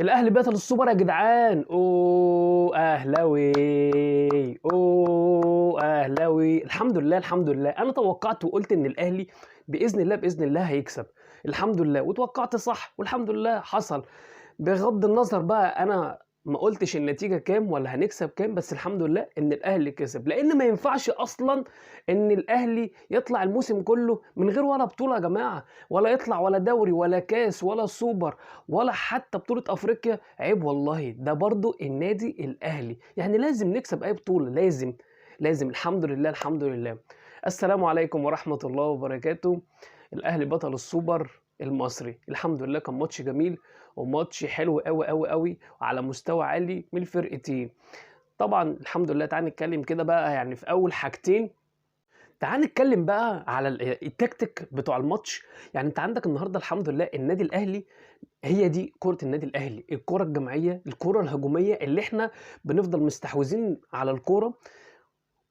الاهلي بطل السوبر يا جدعان. اوه اهلاوي، اوه اهلاوي. الحمد لله الحمد لله، انا توقعت وقلت ان الاهلي باذن الله باذن الله هيكسب. الحمد لله، وتوقعت صح والحمد لله حصل. بغض النظر بقى انا ما قلتش النتيجة كام ولا هنكسب كام، بس الحمد لله ان الاهلي كسب، لان ما ينفعش اصلا ان الاهلي يطلع الموسم كله من غير ولا بطولة يا جماعة، ولا يطلع ولا دوري ولا كاس ولا سوبر ولا حتى بطولة افريقيا. عيب والله، ده برضو النادي الاهلي، يعني لازم نكسب اي بطولة، لازم لازم. الحمد لله الحمد لله. السلام عليكم ورحمة الله وبركاته. الاهلي بطل السوبر المصري. الحمد لله كان ماتش جميل وماتش حلو قوي قوي قوي وعلى مستوى عالي من الفرقتين. طبعا الحمد لله. تعال نتكلم كده بقى يعني في اول حاجتين. تعال نتكلم بقى على التكتيك بتوع الماتش. يعني انت عندك النهارده الحمد لله النادي الاهلي، هي دي كرة النادي الاهلي، الكرة الجماعية، الكرة الهجومية اللي احنا بنفضل مستحوذين على الكرة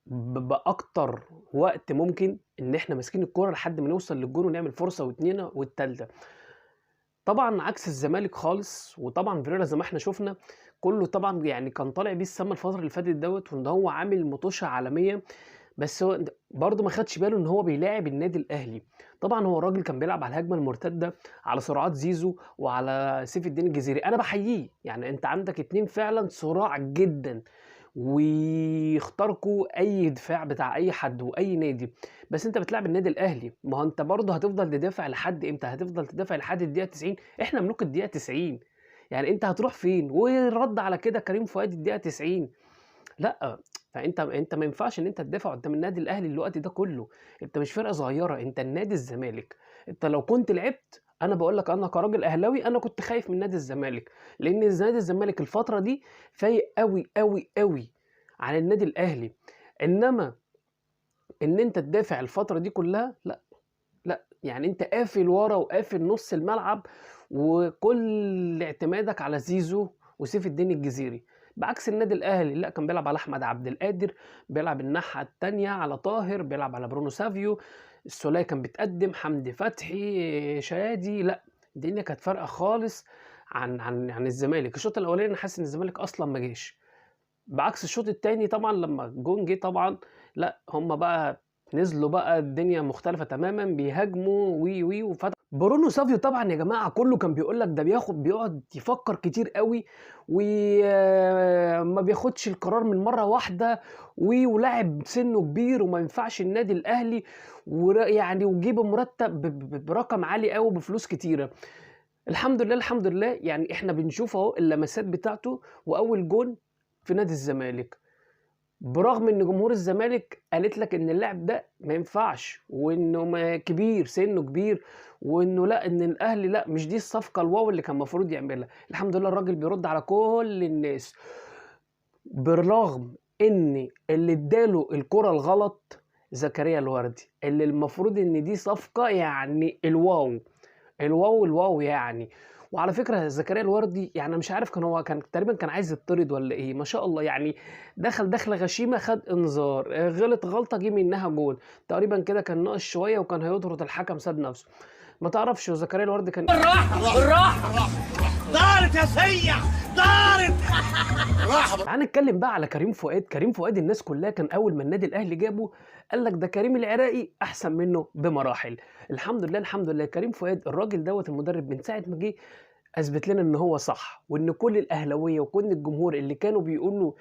باكتر وقت ممكن، ان احنا ماسكين الكرة لحد ما نوصل للجون ونعمل فرصة واتنين والتالتة. طبعًا عكس الزمالك خالص، وطبعًا فيريرا زي ما إحنا شُفنا كُلّه طبعًا يعني كان طالع بيه السما الفترة اللي فاتت دوّة، وإن هو عامل مُطوشة عالمية، بس هو برضه ما خدش باله إن هو بيلاعب النادي الأهلي. طبعًا هو الراجل كان بيلعب على الهجمة المرتدة، على سرعات زيزو وعلى سيف الدين الجزيري، أنا باحييه، يعني أنت عندك اتنين فعلًا صُراع جدًا، ويخترقوا أي دفاع بتاع أي حد وأي نادي. بس أنت بتلاعب النادي الأهلي، ما هو أنت برضه هتفضل تدافع لحد إمتى؟ هتفضل تدافع لحد الدقيقة 90؟ إحنا ملوك الدقيقة 90، يعني أنت هتروح فين؟ ورَد على كده كريم فؤاد الدقيقة 90. لأ، فأنت ما ينفعش إن أنت تدافع قدّام النادي الأهلي الوقت ده كلّه. أنت مش فرقة صغيرة، أنت النادي الزمالك. أنت لو كنت لعبت، أنا باقول لك أنا كراجل أهلاوي أنا كنت خايف من نادي الزمالك، لإن نادي الزمالك الفترة دي فايق أوي، أوي، أوي عن النادي الأهلي. إنما إن أنت تدافع الفترة دي كلّها لأ، لأ، يعني أنت قافل ورا وقافل نُص الملعب، وكل اعتمادك على زيزو وسيف الدين الجزيري، بعكس النادي الأهلي لأ، كان بيلعب على أحمد عبد القادر، بيلعب الناحية التانية على طاهر، بيلعب على برونو سافيو، السولية كان بيتقدم، حمدي فتحي، شادي. لأ، الدنيا كانت فارقة خالص عن الزمالك. الشوط الأولاني أنا حاسس إن الزمالك أصلًا ما جاش. بعكس الشوط التاني طبعًا لمّا الجون جه طبعًا، لأ هُم بقى نزلوا بقى الدنيا مختلفة تمامًا، بيهاجموا برونو سافيو طبعًا يا جماعة كُلّه كان بيقول لك ده بيقعد يفكّر كتير أوي، وما بياخدش القرار من مرّة واحدة، ولاعب سِنُّه كبير وما ينفعش النادي الأهلي، يعني وجِه بمرتّب برقم عالي أوي بفلوس كتيرة. الحمد لله، الحمد لله، يعني إحنا بنشوف أهو اللمسات بتاعته وأول جون في نادي الزمالك، برغم إن جمهور الزمالك قالت لك إن اللاعب ده ما ينفعش، وإنه كبير، سِنُّه كبير، وإنه لأ، إن الأهلي لأ، مش دي الصفقة الواو اللي كان المفروض يعملها. الحمد لله الراجل بيرُد على كل الناس، بالرغم إن اللي ادّى له الكرة الغلط زكريا الوردي، اللي المفروض إن دي صفقة يعني الواو. الواو، الواو يعني. وعلى فكرة زكريا الوردي يعني أنا مش عارف هو كان تقريبًا كان عايز يتطرد والّا إيه، ما شاء الله يعني دخل دخلة غشيمة خد إنذار، غلط غلطة جه منها جون، تقريبًا كده كان ناقص شوية وكان هيطرد الحكم ساب نفسه. ما تعرفش زكريا الوردي كان بالراحة بالراحة، دارت يا سيع دارت. تعال نتكلم بقى على كريم فؤاد. كريم فؤاد الناس كلها كان اول ما النادي الاهلي جابه قال لك ده كريم العراقي احسن منه بمراحل. الحمد لله الحمد لله كريم فؤاد الراجل دوت المدرب من ساعه ما جه اثبت لنا ان هو صح، وان كل الاهلاويه وكل الجمهور اللي كانوا بيقولوا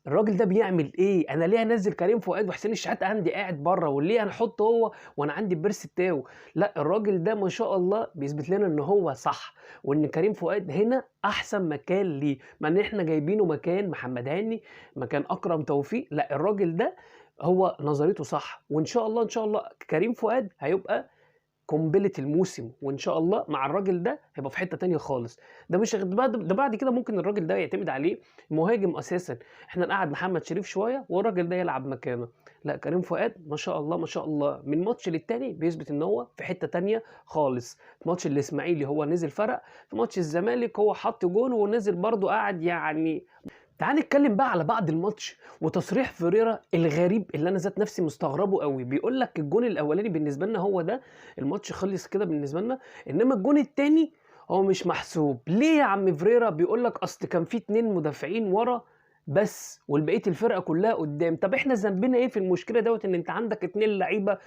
الراجل ده بيعمل إيه؟ أنا ليه أنزّل كريم فؤاد وحسين الشحات عندي قاعد برّه، وليه هنحطه هو وأنا عندي بيرسي تاو؟ لأ، الراجل ده ما شاء الله بيثبت لنا إن هو صح، وإن كريم فؤاد هنا أحسن مكان ليه، مع إن إحنا جايبينه مكان محمد هاني، مكان أكرم توفيق. لأ، الراجل ده هو نظريته صح، وإن شاء الله، إن شاء الله كريم فؤاد هيبقى قنبلة الموسم، وإن شاء الله مع الراجل ده هيبقى في حتة تانية خالص. ده مش ده بعد كده ممكن الراجل ده يعتمد عليه مهاجم أساسًا، إحنا نقعّد محمد شريف شوية والراجل ده يلعب مكانه. لأ كريم فؤاد ما شاء الله، ما شاء الله، من ماتش للتاني بيثبت إن هو في حتة تانية خالص. في ماتش الإسماعيلي هو نزل فرق، في ماتش الزمالك هو حط جون ونزل برضه قعد يعني. تعال نتكلم بقى على بعد الماتش وتصريح فيريرا الغريب اللي انا ذات نفسي مستغربه قوي. بيقول لك الجون الاولاني بالنسبه لنا هو ده، الماتش خلص كده بالنسبه لنا، انما الجون التاني هو مش محسوب. ليه يا عم فيريرا؟ بيقول لك اصل كان في 2 مدافعين ورا بس والبقيه الفرقه كلها قدام. طب احنا ذنبنا ايه في المشكله دوت ان انت عندك 2 لعيبه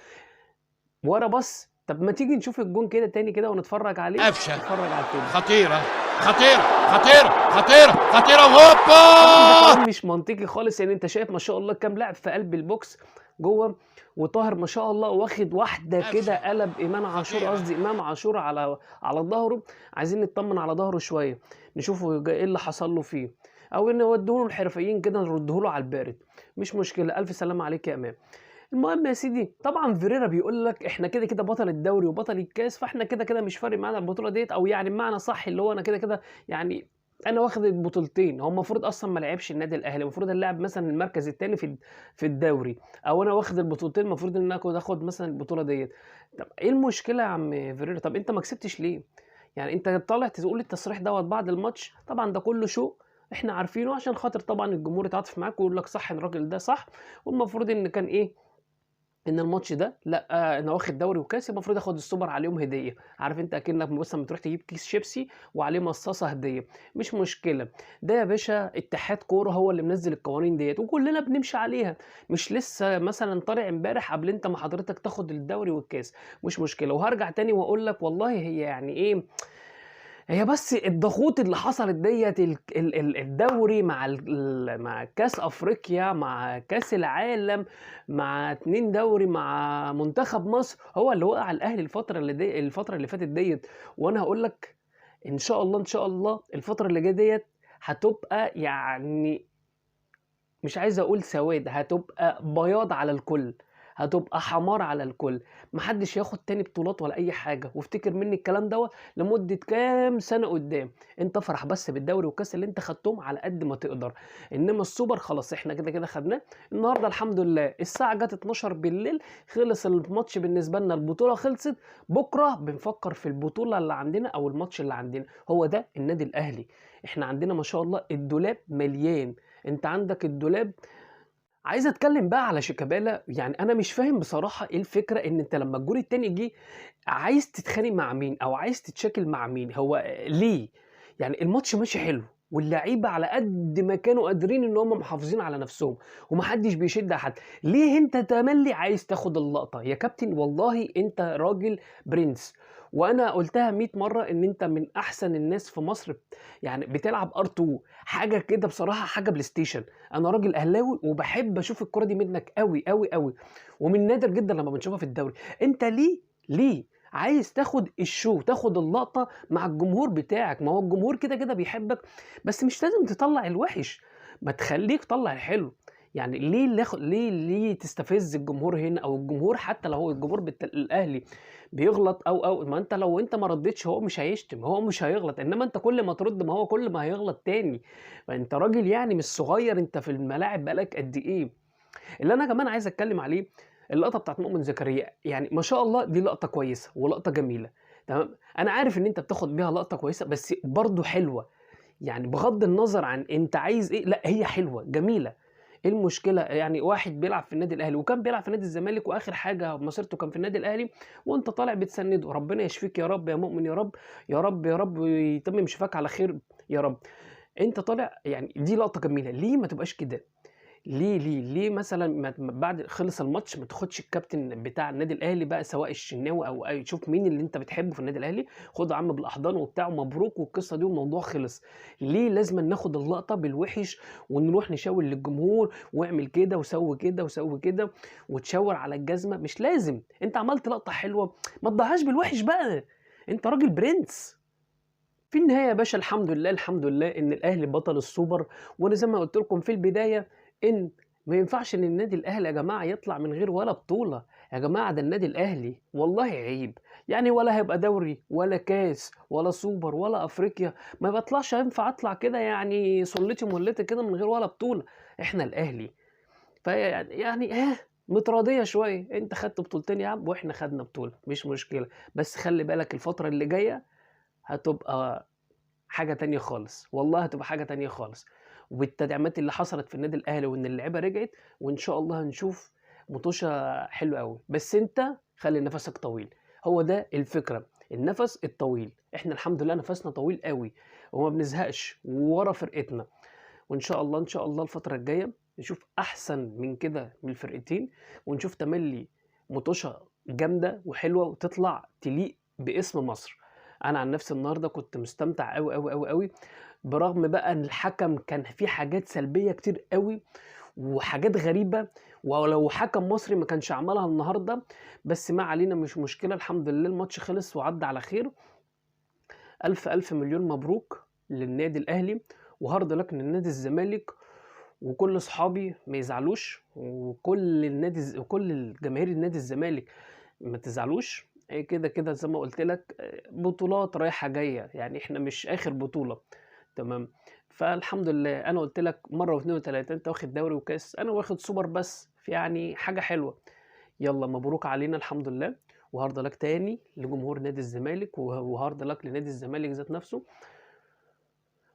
ورا بس؟ طب ما تيجي نشوف الجون كده تاني كده ونتفرج عليه. قفشه نتفرج على الفيلم. خطيره خطيره خطيره خطيره خطيره طبعا ده وهوبا. كلام مش منطقي خالص. يعني انت شايف ما شاء الله كام لاعب في قلب البوكس جوه، وطاهر ما شاء الله واخد واحده كده قلب امام عاشور على ظهره. عايزين نطمن على ظهره شويه، نشوفه ايه اللي حصل له فيه، او ان ودوه له الحرفيين كده نرده له على البارد. مش مشكله، الف سلامه عليك يا امام. المهم يا سيدي، طبعا فيريرا بيقول لك احنا كده كده بطل الدوري وبطل الكاس، فاحنا كده كده مش فارق معانا البطوله ديت، او يعني بمعنى صح اللي هو انا كده كده يعني انا واخد البطولتين. هو المفروض اصلا ما لعبش النادي الاهلي، المفروض اللاعب مثلا المركز الثاني في الدوري، او انا واخد البطولتين المفروض ان انا اخد مثلا البطوله ديت. طب ايه المشكله يا عم فيريرا؟ طب انت ما كسبتش ليه؟ يعني انت طالع تقول التصريح دوت بعد الماتش، طبعا ده كله شو احنا عارفينه عشان خاطر طبعا الجمهور يتعاطف معاك ويقول لك صح الراجل ده صح، والمفروض ان كان ايه، ان الماتش ده لا انا واخد دوري وكاس المفروض اخد السوبر عليهم هديه. عارف انت اكنك مثلا بتروح تجيب كيس شيبسي وعليه مصاصه هديه. مش مشكله، ده يا باشا اتحاد كوره هو اللي منزل القوانين ديت وكلنا بنمشي عليها. مش لسه مثلا طالع امبارح قبل انت ما حضرتك تاخد الدوري والكاس. مش مشكله، وهرجع تاني واقول لك والله هي يعني ايه، هي بس الضغوط اللي حصلت ديت الدوري مع كاس افريقيا مع كاس العالم مع 2 دوري مع منتخب مصر هو اللي وقع الاهلي الفتره اللي فاتت ديت. وانا هقول لك ان شاء الله ان شاء الله الفتره اللي جايه ديت هتبقى يعني مش عايز اقول سواد، هتبقى بياض على الكل، هتبقى حمار على الكل. محدش ياخد تاني بطولات ولا اي حاجه، وافتكر مني الكلام دوت لمده كام سنه قدام. انت افرح بس بالدوري والكاس اللي انت خدتهم على قد ما تقدر، انما السوبر خلاص احنا كده كده خدناه النهارده الحمد لله. الساعه جت 12 بالليل، خلص الماتش بالنسبه لنا، البطوله خلصت. بكره بنفكر في البطوله اللي عندنا او الماتش اللي عندنا، هو ده النادي الاهلي. احنا عندنا ما شاء الله الدولاب مليان. انت عندك الدولاب. عايز اتكلم بقى على شيكابالا. يعني انا مش فاهم بصراحه ايه الفكره ان انت لما الجول التاني جه عايز تتخانق مع مين او عايز تتشاكل مع مين؟ هو ليه؟ يعني الماتش ماشي حلو واللعيبه على قد ما كانوا قادرين ان هم محافظين على نفسهم ومحدش بيشد على حد، ليه انت تملي عايز تاخد اللقطه يا كابتن؟ والله انت راجل برنس، وانا قلتها 100 مره ان انت من احسن الناس في مصر. يعني بتلعب ار2 حاجه كده بصراحه، حاجه بلاي ستيشن. انا راجل اهلاوي وبحب اشوف الكره دي منك قوي قوي قوي، ومن نادر جدا لما بنشوفها في الدوري. انت ليه عايز تاخد الشو، تاخد اللقطه مع الجمهور بتاعك؟ ما هو الجمهور كده كده بيحبك، بس مش لازم تطلع الوحش، ما تخليك طلع الحلو. يعني ليه تستفز الجمهور هنا؟ او الجمهور حتى لو هو الجمهور الاهلي بيغلط او ما انت لو انت ما ردتش هو مش هيشتم، هو مش هيغلط، انما انت كل ما ترد ما هو كل ما هيغلط تاني. فانت راجل يعني مش صغير، انت في الملاعب بقالك قد ايه. اللي انا كمان عايز اتكلم عليه اللقطه بتاعت مؤمن زكريا. يعني ما شاء الله دي لقطه كويسه ولقطه جميله، تمام. انا عارف ان انت بتاخد بيها لقطه كويسه بس برضو حلوه، يعني بغض النظر عن انت عايز ايه، لا هي حلوه جميله. ايه المشكله؟ يعني واحد بيلعب في النادي الاهلي وكان بيلعب في نادي الزمالك واخر حاجه مسيرته كان في النادي الاهلي، وانت طالع بتسنده. ربنا يشفيك يا رب يا مؤمن، يا رب يا رب يا رب ويتمم شفاك على خير يا رب. انت طالع يعني دي لقطه جميله، ليه ما تبقاش كده؟ ليه مثلا بعد خلص الماتش ما تاخدش الكابتن بتاع النادي الاهلي بقى سواء الشناوي او اي، شوف مين اللي انت بتحبه في النادي الاهلي، خد يا عم بالاحضان وبتاع مبروك والقصه دي والموضوع خلص. ليه لازم ناخد اللقطه بالوحش ونروح نشاور للجمهور واعمل كده وسوي كده وسوي كده وتشاور على الجزمه؟ مش لازم. انت عملت لقطه حلوه ما تضيعهاش بالوحش بقى، انت راجل برنس. في النهايه يا باشا الحمد لله الحمد لله ان الاهلي بطل السوبر. وانا زي ما قلت لكم في البدايه ان ما ينفعش ان النادي الاهلي يا جماعه يطلع من غير ولا بطوله. يا جماعه ده النادي الاهلي والله عيب، يعني ولا هيبقى دوري ولا كاس ولا سوبر ولا افريقيا، ما بطلعش ينفع اطلع كده يعني صلتي مولتي كده من غير ولا بطوله. احنا الاهلي يعني متراضيه شويه، انت خدت بطولتين يا عم واحنا خدنا بطوله مش مشكله، بس خلي بالك الفتره اللي جايه هتبقى حاجة تانية خالص، والله هتبقى حاجة تانية خالص. والتدعيمات اللي حصلت في النادي الأهلي وإن اللعيبة رجعت، وإن شاء الله هنشوف مطوشة حلوة أوي، بس أنت خلي نفسك طويل. هو ده الفكرة، النفس الطويل. إحنا الحمد لله نفسنا طويل أوي وما بنزهقش ورا فرقتنا، وإن شاء الله، إن شاء الله الفترة الجاية نشوف أحسن من كده من الفرقتين، ونشوف تملي مُطوشة جامدة وحلوة وتطلع تليق باسم مصر. أنا عن نفسي النهارده كنت مستمتع أوي، أوي، أوي، أوي، برغم بقى إن الحكم كان فيه حاجات سلبية كتير أوي وحاجات غريبة، ولو حكم مصري ما كانش عملها النهارده، بس ما علينا مش مشكلة، الحمد لله الماتش خلص وعدّى على خير. ألف، ألف مليون مبروك للنادي الأهلي وhard luck لنادي الزمالك، وكل أصحابي ما يزعلوش، وكل الجماهير النادي الزمالك ما تزعلوش، كده، كده زي ما قُلت لك بطولات رايحة جاية، يعني إحنا مش آخر بطولة، تمام. فالحمد لله أنا قُلت لك مرّة و2 و3 أنت واخد دوري وكاس، أنا واخد سوبر بس، فيعني حاجة حلوة. يالّا مبروك علينا الحمد لله، وhard luck تاني لجمهور نادي الزمالك، وhard luck لنادي الزمالك ذات نفسه،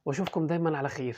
وأشوفكم دايمًا على خير.